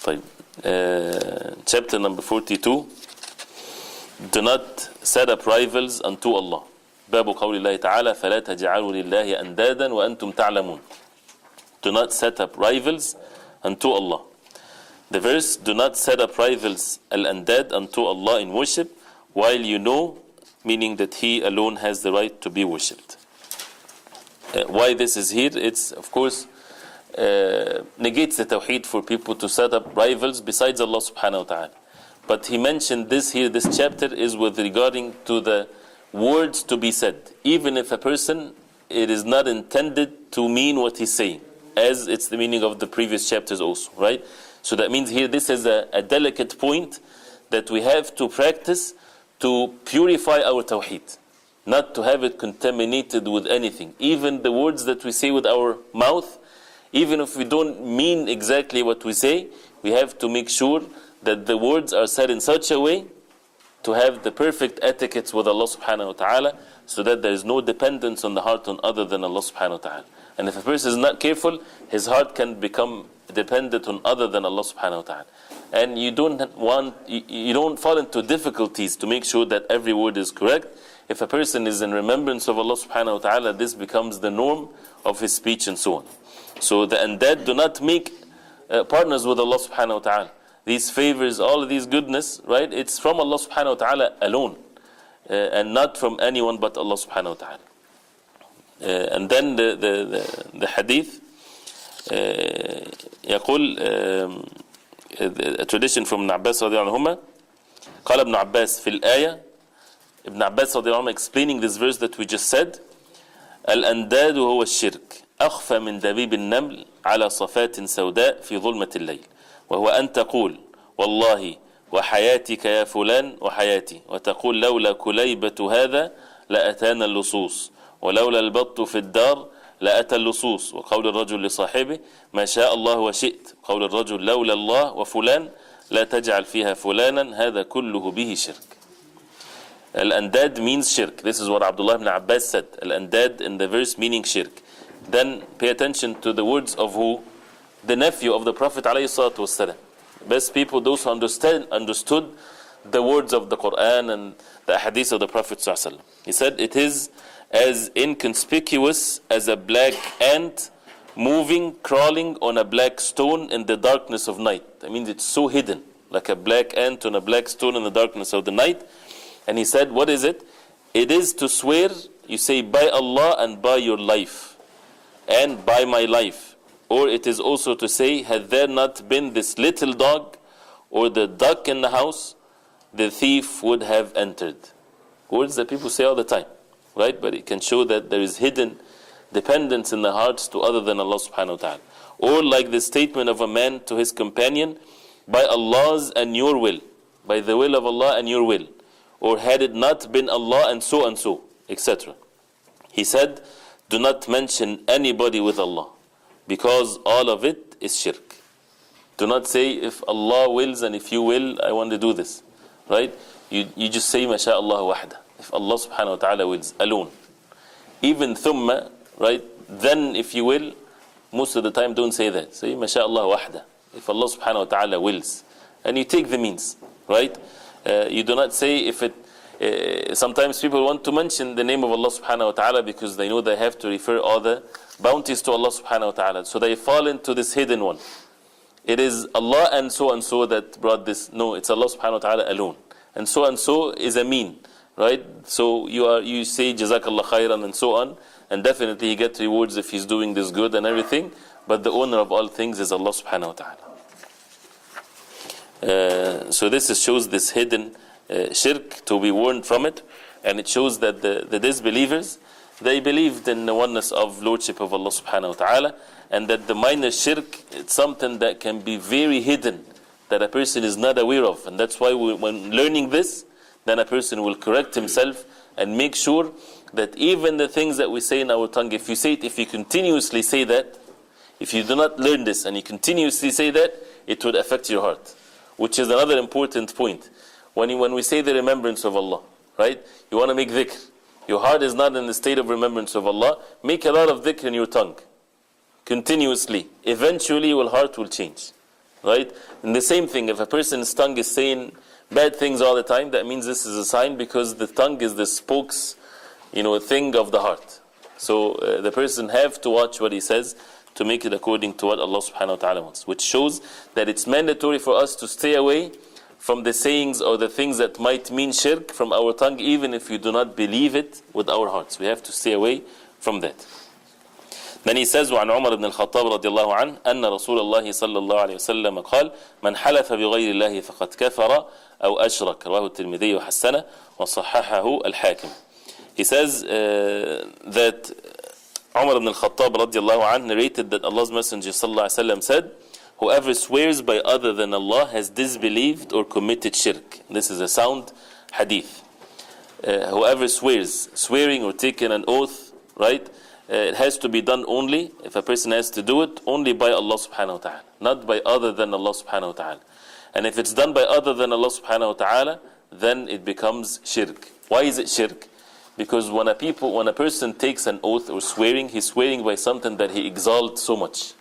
طيب. Chapter number 42. Do not set up rivals unto Allah. باب قول الله تعالى فلا تجعلوا لله أندادا وأنتم تعلمون. Do not set up rivals unto Allah. The verse, do not set up rivals al-andad unto Allah in worship while you know, meaning that He alone has the right to be worshipped. Why this is here? It's of course negates the Tawheed for people to set up rivals besides Allah subhanahu wa ta'ala. But he mentioned this here, this chapter is with regarding to the words to be said. Even if a person, it is not intended to mean what he's saying, as it's the meaning of the previous chapters also, right? So that means here this is a delicate point that we have to practice to purify our Tawheed, not to have it contaminated with anything. Even the words that we say with our mouth, even if we don't mean exactly what we say, we have to make sure that the words are said in such a way to have the perfect etiquettes with Allah subhanahu wa ta'ala, so that there is no dependence on the heart on other than Allah subhanahu wa ta'ala. And if a person is not careful, his heart can become dependent on other than Allah subhanahu wa ta'ala. And you don't fall into difficulties to make sure that every word is correct. If a person is in remembrance of Allah subhanahu wa ta'ala, this becomes the norm of his speech and so on. So the andad, do not make partners with Allah subhanahu wa ta'ala. These favors, all of these goodness, right? It's from Allah subhanahu wa ta'ala alone, and not from anyone but Allah subhanahu wa ta'ala. And then the hadith, يقول, a tradition from Ibn Abbas رضي عنهما, قال ابن عباس في الآية, Ibn Abbas رضي عنهما explaining this verse that we just said, الأنداد هو الشرك أخفى من دبيب النمل على صفات سوداء في ظلمة الليل وهو أن تقول والله وحياتك يا فلان وحياتي وتقول لولا كليبة هذا لأتانا اللصوص ولولا البط في الدار لأتى اللصوص وقول الرجل لصاحبه ما شاء الله وشئت قول الرجل لولا الله وفلان لا تجعل فيها فلانا هذا كله به شرك. Al-andad means shirk. This is what Abdullah ibn Abbas said. Al-andad in the verse meaning shirk. Then pay attention to the words of who? The nephew of the Prophet ﷺ. Best people, those who understood the words of the Quran and the hadith of the Prophet ﷺ. He said, it is as inconspicuous as a black ant moving, crawling on a black stone in the darkness of night. That means it's so hidden, like a black ant on a black stone in the darkness of the night. And he said, what is it? It is to swear, you say, by Allah and by your life, and by my life. Or it is also to say, had there not been this little dog or the duck in the house, the thief would have entered. Words that people say all the time, right? But it can show that there is hidden dependence in the hearts to other than Allah subhanahu wa ta'ala. Or like the statement of a man to his companion, by Allah's and your will, by the will of Allah and your will. Or had it not been Allah and so, etc. He said, do not mention anybody with Allah, because all of it is shirk. Do not say, if Allah wills and if you will, I want to do this. Right? You just say, MashaAllah wahda. If Allah subhanahu wa ta'ala wills, alone. Even thumma, right? Then if you will, most of the time don't say that. Say, MashaAllah wahda. If Allah subhanahu wa ta'ala wills. And you take the means, right? You do not say if it. Sometimes people want to mention the name of Allah subhanahu wa ta'ala because they know they have to refer all the bounties to Allah subhanahu wa ta'ala. So they fall into this hidden one. It is Allah and so that brought this. No, it's Allah subhanahu wa ta'ala alone. And so is a mean, right? So you say Jazakallah khairan and so on, and definitely he gets rewards if he's doing this good and everything. But the owner of all things is Allah subhanahu wa ta'ala. So this shows this hidden shirk, to be warned from it, and it shows that the disbelievers, they believed in the oneness of Lordship of Allah subhanahu wa ta'ala, and that the minor shirk, it's something that can be very hidden, that a person is not aware of. And that's why when learning this, then a person will correct himself and make sure that even the things that we say in our tongue, if you continuously say that, if you do not learn this and you continuously say that, it would affect your heart. Which is another important point. When we say the remembrance of Allah, right? You want to make dhikr. Your heart is not in the state of remembrance of Allah. Make a lot of dhikr in your tongue. Continuously. Eventually your heart will change. right? And the same thing, if a person's tongue is saying bad things all the time, that means this is a sign, because the tongue is the spokes, thing of the heart. So the person have to watch what he says to make it according to what Allah subhanahu wa ta'ala wants, which shows that it's mandatory for us to stay away from the sayings or the things that might mean shirk from our tongue, even if we do not believe it with our hearts. We have to stay away from that. Then he says, وعن عمر بن الخطاب رضي الله عنه أن رسول الله صلى الله عليه وسلم قال من حلف بغير الله فقد كفر أو أشرك رواه الترمذي وحسنه وصححه الحاكم. He says that Umar ibn al-Khattab radiallahu anhu narrated that Allah's Messenger sallallahu alaihi wasallam said, whoever swears by other than Allah has disbelieved or committed shirk. This is a sound hadith. Whoever swearing or taking an oath, right? It has to be done only, if a person has to do it, only by Allah subhanahu wa ta'ala, not by other than Allah subhanahu wa ta'ala. And if it's done by other than Allah subhanahu wa ta'ala, then it becomes shirk. Why is it shirk? Because when a person takes an oath or swearing, he's swearing by something that he exalts so much,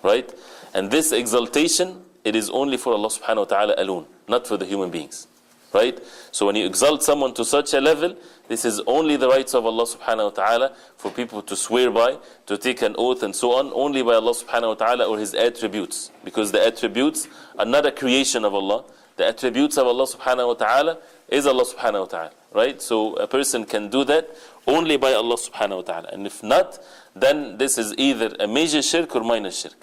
right? And this exaltation, it is only for Allah subhanahu wa ta'ala alone, not for the human beings, right? So when you exalt someone to such a level, this is only the rights of Allah subhanahu wa ta'ala for people to swear by, to take an oath and so on, only by Allah subhanahu wa ta'ala or His attributes. Because the attributes are not a creation of Allah. The attributes of Allah subhanahu wa ta'ala is Allah subhanahu wa ta'ala, right? So a person can do that only by Allah subhanahu wa ta'ala. And if not, then this is either a major shirk or minor shirk.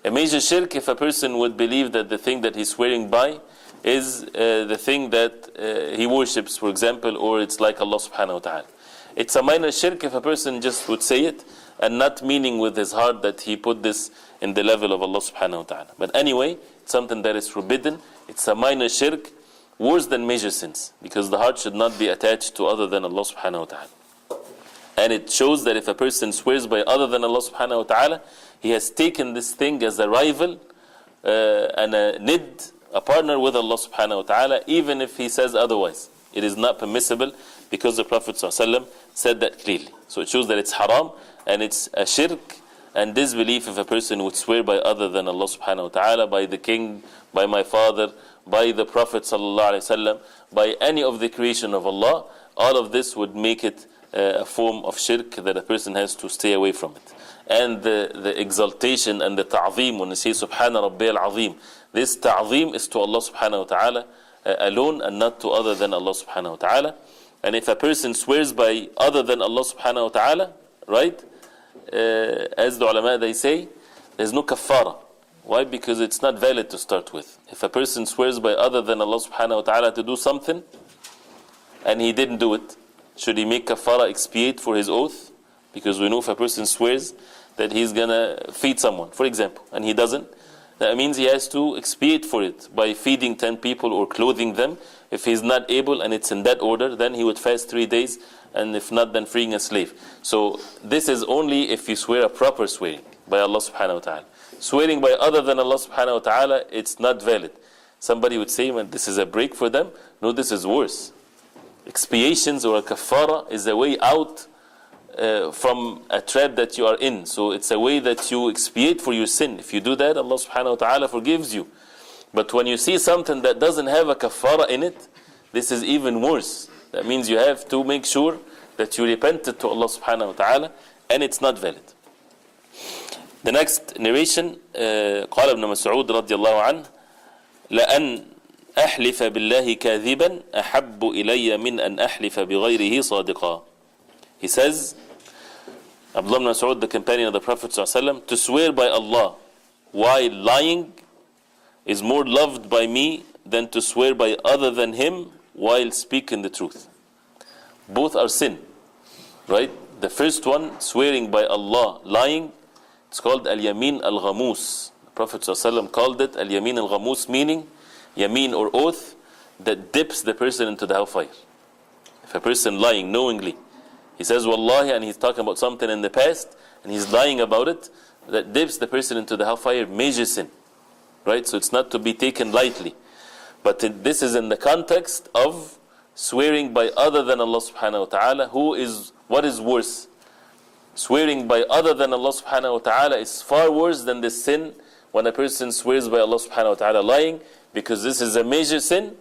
A major shirk, if a person would believe that the thing that he's swearing by is the thing that he worships, for example, or it's like Allah subhanahu wa ta'ala. It's a minor shirk if a person just would say it and not meaning with his heart that he put this in the level of Allah subhanahu wa ta'ala. But anyway, it's something that is forbidden. It's a minor shirk, worse than major sins, because the heart should not be attached to other than Allah subhanahu wa ta'ala. And it shows that if a person swears by other than Allah subhanahu wa ta'ala, he has taken this thing as a rival and a nid, a partner with Allah subhanahu wa ta'ala, even if he says otherwise. It is not permissible, because the Prophet ﷺ said that clearly. So it shows that it's haram and it's a shirk and disbelief if a person would swear by other than Allah subhanahu wa ta'ala, by the king, by my father, by the Prophet ﷺ, by any of the creation of Allah. All of this would make it a form of shirk that a person has to stay away from it. And the exaltation and the ta'zeem, when you say Subhana Rabbi al-Azim, this ta'zeem is to Allah subhanahu wa ta'ala alone and not to other than Allah subhanahu wa ta'ala. And if a person swears by other than Allah subhanahu wa ta'ala, right, as the ulama they say, there's no kaffara. Why? Because it's not valid to start with. If a person swears by other than Allah subhanahu wa ta'ala to do something and he didn't do it, should he make kaffara, expiate for his oath? Because we know if a person swears that he's gonna feed someone, for example, and he doesn't, that means he has to expiate for it by feeding 10 people or clothing them. If he's not able and it's in that order, then he would fast 3 days, and if not, then freeing a slave. So this is only if you swear a proper swearing by Allah subhanahu wa ta'ala. Swearing by other than Allah subhanahu wa ta'ala, it's not valid. Somebody would say, man, this is a break for them. No, this is worse. Expiations or a kaffara is a way out from a trap that you are in. So it's a way that you expiate for your sin. If you do that, Allah subhanahu wa ta'ala forgives you. But when you see something that doesn't have a kaffara in it, this is even worse. That means you have to make sure that you repented to Allah subhanahu wa ta'ala, and it's not valid. The next narration, قال ابن مسعود رضي الله عنه لأن أحلف بالله كاذبا أحب إلي من أن أحلف بغيره صادقا. He says, Abdullah ibn Mas'ud, the companion of the Prophet ﷺ, to swear by Allah while lying is more loved by me than to swear by other than Him while speaking the truth. Both are sin, right? The first one, swearing by Allah, lying, it's called al-yamin al-ghamus. The Prophet ﷺ called it al-yamin al-ghamus, meaning yamin or oath that dips the person into the hellfire. If a person lying knowingly, he says wallahi, and he's talking about something in the past and he's lying about it, that dips the person into the hellfire, major sin, right? So it's not to be taken lightly. But this is in the context of swearing by other than Allah subhanahu wa ta'ala. What is worse? Swearing by other than Allah subhanahu wa ta'ala is far worse than the sin when a person swears by Allah subhanahu wa ta'ala lying, because this is a major sin,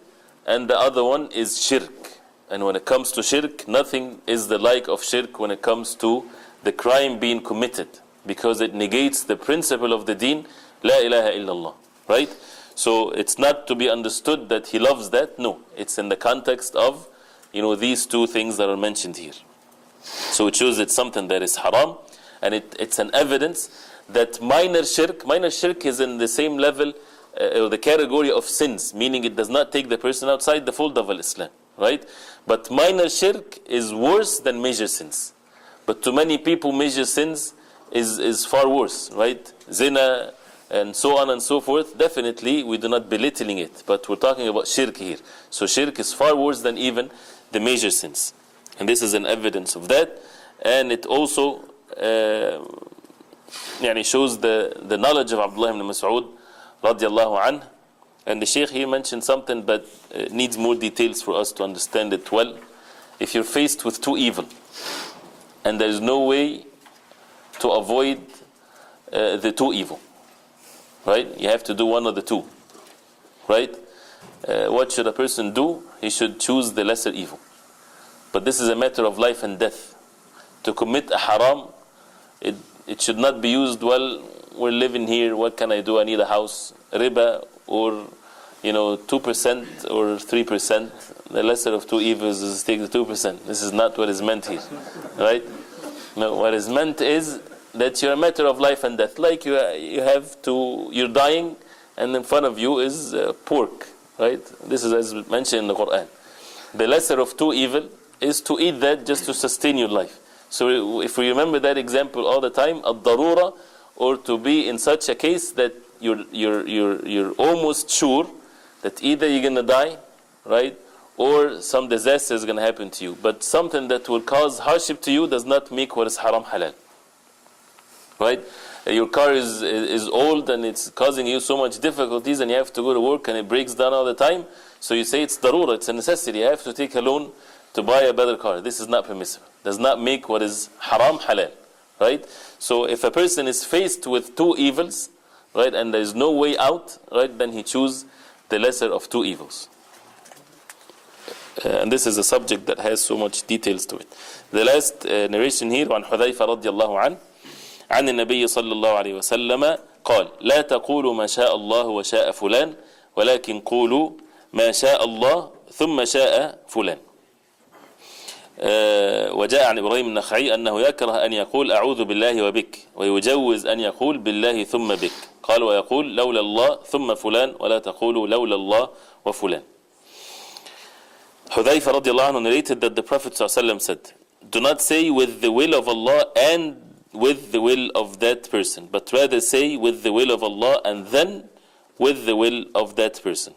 and the other one is shirk. And when it comes to shirk, nothing is the like of shirk when it comes to the crime being committed, because it negates the principle of the deen, La ilaha illallah, right? So it's not to be understood that he loves that. No, it's in the context of, these two things that are mentioned here. So it shows it's something that is haram, and it's an evidence that minor shirk is in the same level, or the category of sins, meaning it does not take the person outside the fold of Islam, right? But minor shirk is worse than major sins. But to many people, major sins is far worse, right? Zina, and so on and so forth. Definitely, we do not belittling it, but we're talking about shirk here. So shirk is far worse than even the major sins. And this is an evidence of that. And it also shows the knowledge of Abdullah ibn Mas'ud radiallahu anhu. And the Shaykh here mentioned something, but needs more details for us to understand it well. If you're faced with two evil, and there is no way to avoid the two evil, right? You have to do one of the two, right? What should a person do? He should choose the lesser evil. But this is a matter of life and death. To commit a haram, it should not be used, well, we're living here, what can I do? I need a house. Riba, or 2% or 3%. The lesser of two evils is take the 2%. This is not what is meant here, right? No, what is meant is that you're a matter of life and death. Like you're dying, and in front of you is pork, right? This is as mentioned in the Quran. The lesser of two evil is to eat that just to sustain your life. So if we remember that example all the time, ad-darura, or to be in such a case that you're almost sure that either you're going to die, right, or some disaster is going to happen to you. But something that will cause hardship to you does not make what is haram halal. Right? Your car is old and it's causing you so much difficulties, and you have to go to work and it breaks down all the time. So you say it's darura, it's a necessity. I have to take a loan to buy a better car. This is not permissible. Does not make what is haram halal. Right? So if a person is faced with two evils, right, and there is no way out, right, then he chooses the lesser of two evils. And this is a subject that has so much details to it. The last narration here عن حذيفة رضي الله عنه عن النبي صلى الله عليه وسلم قال لا تقولوا ما شاء الله وشاء فلان ولكن قولوا ما شاء الله ثم شاء فلان. وجاء عن إبراهيم النخعي أنه يكره أن يقول أعوذ بالله وبك ويجوز أن يقول بالله ثم بك. قال ويقول لولا الله ثم فلان ولا تقولوا لولا الله وفلان. Hudayfa radiallahu anhu narrated that the Prophet ﷺ said, do not say with the will of Allah and with the will of that person, but rather say with the will of Allah and then with the will of that person.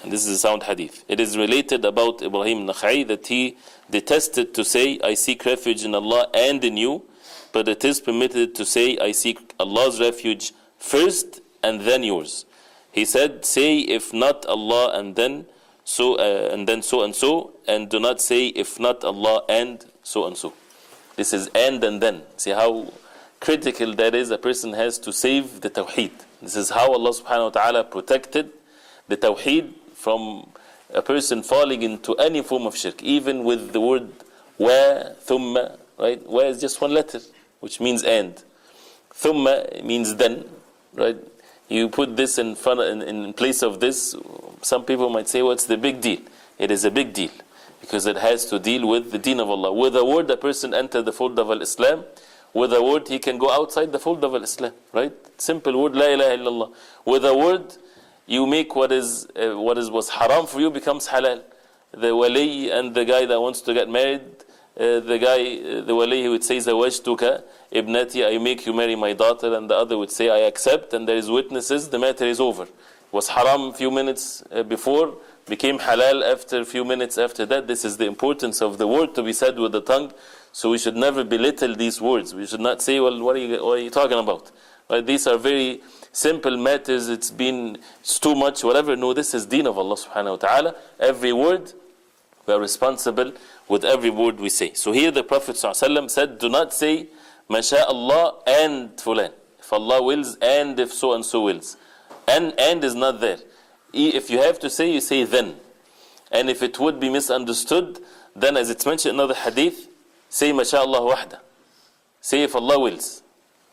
And this is a sound hadith. It is related about Ibrahim Nakhai that he detested to say, I seek refuge in Allah and in you, but it is permitted to say, I seek Allah's refuge first and then yours. He said, say if not Allah and then so and so, and do not say if not Allah and so and so. This is and then. See how critical that is. A person has to save the Tawheed. This is how Allah subhanahu wa ta'ala protected the Tawheed from a person falling into any form of shirk, even with the word wa, thumma, right? Wa is just one letter, which means and. Thumma means then, right? You put this in front, in place of this. Some people might say, what's the big deal? It is a big deal, because it has to deal with the deen of Allah. With a word, a person enters the fold of Islam. With a word, he can go outside the fold of Islam, right? Simple word, La ilaha illallah. With a word, you make what was haram for you becomes halal. The wali and the guy that wants to get married, the wali, he would say, Zawajtuka ibnati, I make you marry my daughter, and the other would say, I accept, and there is witnesses, the matter is over. Was haram a few minutes before, became halal after a few minutes after that. This is the importance of the word to be said with the tongue. So we should never belittle these words. We should not say, well, what are you talking about? Right? These are very simple matters. It's too much, whatever. No, this is deen of Allah subhanahu wa ta'ala. Every word, we are responsible with every word we say. So here the Prophet ﷺ said, do not say, Masha Allah and fulan. if Allah wills and if so and so wills. And is not there. If you have to say, you say then. And if it would be misunderstood, then as it's mentioned in another hadith, say masha'Allah wahda. Say if Allah wills.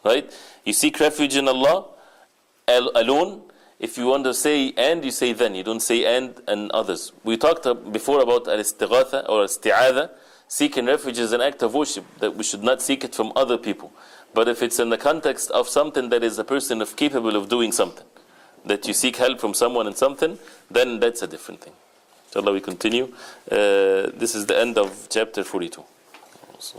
Right? You seek refuge in Allah alone. If you want to say and, you say then. You don't say and others. We talked before about al-istighatha or isti'adha. Seeking refuge is an act of worship, that we should not seek it from other people. But if it's in the context of something that is a person capable of doing something, that you seek help from someone in something, then that's a different thing. Inshallah, we continue. This is the end of chapter 42. So